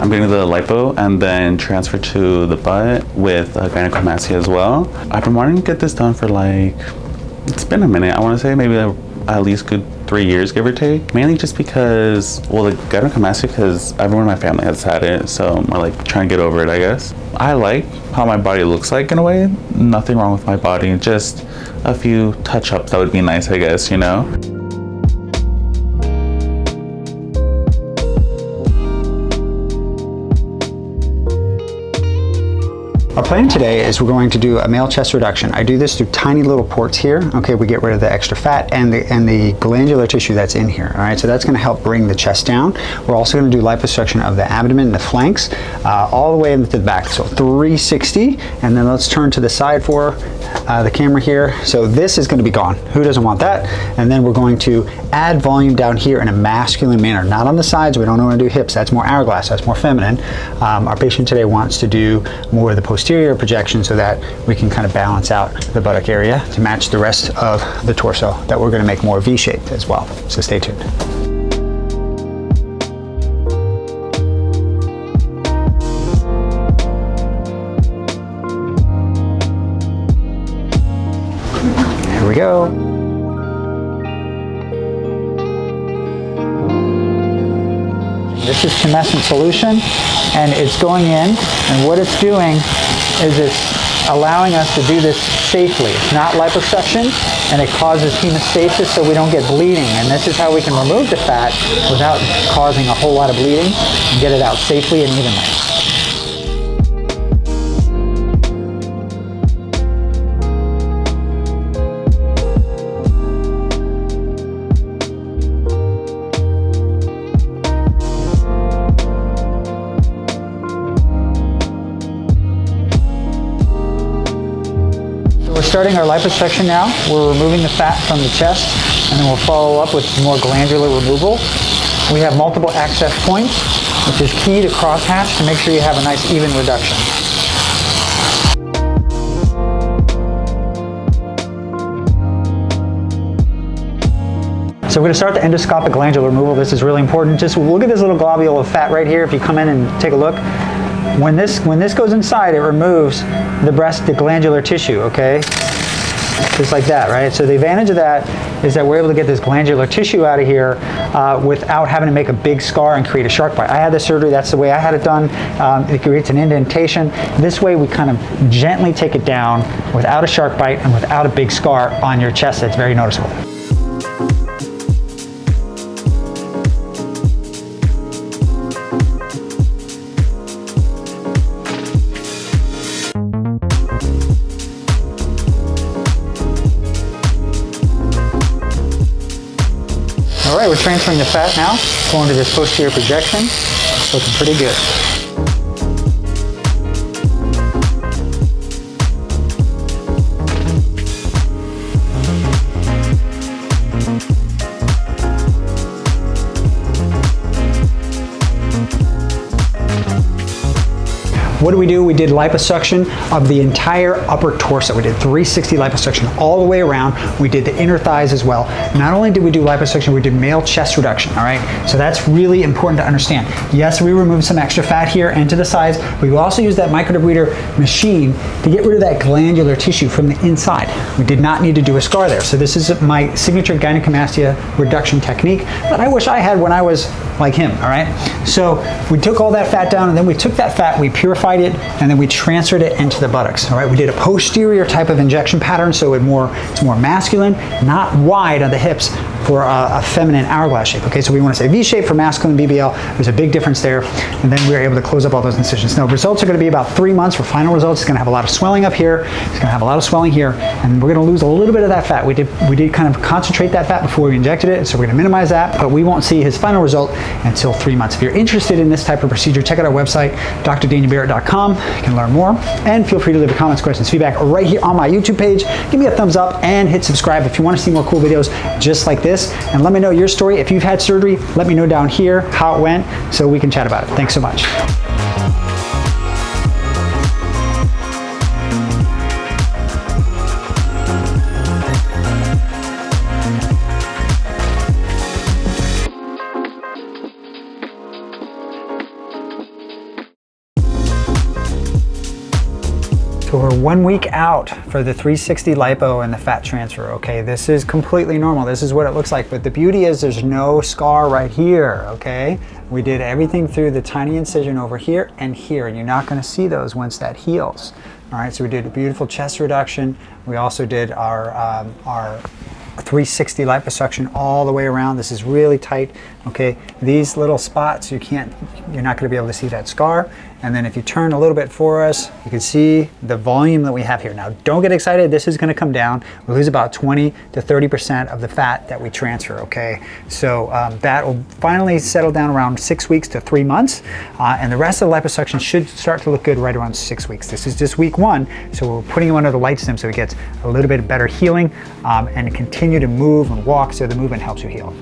I'm getting the lipo and then transfer to the butt with gynecomastia as well. I've been wanting to get this done for like, it's been a minute. I want to say maybe at least good 3 years, give or take. Mainly just because, well, the gynecomastia, because everyone in my family has had it, so I'm like trying to get over it, I guess. I like how my body looks like in a way. Nothing wrong with my body, just a few touch-ups that would be nice, I guess, you know? Our plan today is we're going to do a male chest reduction. I do this through tiny little ports here. Okay, we get rid of the extra fat and the glandular tissue that's in here. All right, so that's going to help bring the chest down. We're also going to do liposuction of the abdomen and the flanks, all the way into the back. So 360, and then let's turn to the side for the camera here. So this is going to be gone. Who doesn't want that? And then we're going to add volume down here in a masculine manner, not on the sides. We don't want to do hips. That's more hourglass. That's more feminine. Our patient today wants to do more of the posterior projection so that we can kind of balance out the buttock area to match the rest of the torso that we're going to make more V-shaped as well. So stay tuned. Here we go. This is Tumescent solution, and it's going in, and what it's doing is it's allowing us to do this safely. It's not liposuction, and it causes hemostasis so we don't get bleeding, and this is how we can remove the fat without causing a whole lot of bleeding and get it out safely and evenly. We're starting our liposuction now. We're removing the fat from the chest, and then we'll follow up with more glandular removal. We have multiple access points, which is key to crosshatch to make sure you have a nice even reduction. So we're going to start the endoscopic glandular removal. This is really important. Just look at this little globule of fat right here. If you come in and take a look, when this goes inside, it removes the glandular tissue, okay? Just like that, right? So the advantage of that is that we're able to get this glandular tissue out of here without having to make a big scar and create a shark bite. I had this surgery, that's the way I had it done. It creates an indentation. This way we kind of gently take it down without a shark bite and without a big scar on your chest that's very noticeable. All right, we're transferring the fat now, going to this posterior projection. Looking pretty good. What did we do? We did liposuction of the entire upper torso. We did 360 liposuction all the way around. We did the inner thighs as well. Not only did we do liposuction, we did male chest reduction, all right? So that's really important to understand. Yes, we removed some extra fat here and to the sides, but we also used that microderbrider machine to get rid of that glandular tissue from the inside. We did not need to do a scar there. So this is my signature gynecomastia reduction technique that I wish I had when I was like him, all right? So we took all that fat down, and then we took that fat, we purified it, and then we transferred it into the buttocks, all right? We did a posterior type of injection pattern, so it's more masculine, not wide on the hips for a feminine hourglass shape, okay? So we want to say V-shape for masculine BBL. There's a big difference there, and then we were able to close up all those incisions. Now, results are going to be about 3 months for final results. It's going to have a lot of swelling up here. It's going to have a lot of swelling here, and we're going to lose a little bit of that fat. We did kind of concentrate that fat before we injected it, so we're going to minimize that, but we won't see his final result until 3 months. If you're interested in this type of procedure, check out our website, drdanielbarrett.com. You can learn more, and feel free to leave a comments, questions, feedback right here on my YouTube page. Give me a thumbs up and hit subscribe if you want to see more cool videos just like this, and let me know your story. If you've had surgery, let me know down here how it went so we can chat about it. Thanks so much. So we're 1 week out for the 360 lipo and the fat transfer, okay? This is completely normal. This is what it looks like, but the beauty is there's no scar right here, okay? We did everything through the tiny incision over here, and you're not gonna see those once that heals. All right, so we did a beautiful chest reduction. We also did our 360 liposuction all the way around. This is really tight, okay? These little spots, you're not gonna be able to see that scar. And then if you turn a little bit for us, you can see the volume that we have here. Now, don't get excited, this is gonna come down. We lose about 20 to 30% of the fat that we transfer, okay? So that will finally settle down around 6 weeks to 3 months. And the rest of the liposuction should start to look good right around 6 weeks. This is just week 1, so we're putting him under the light stem so he gets a little bit better healing and continue to move and walk so the movement helps you heal.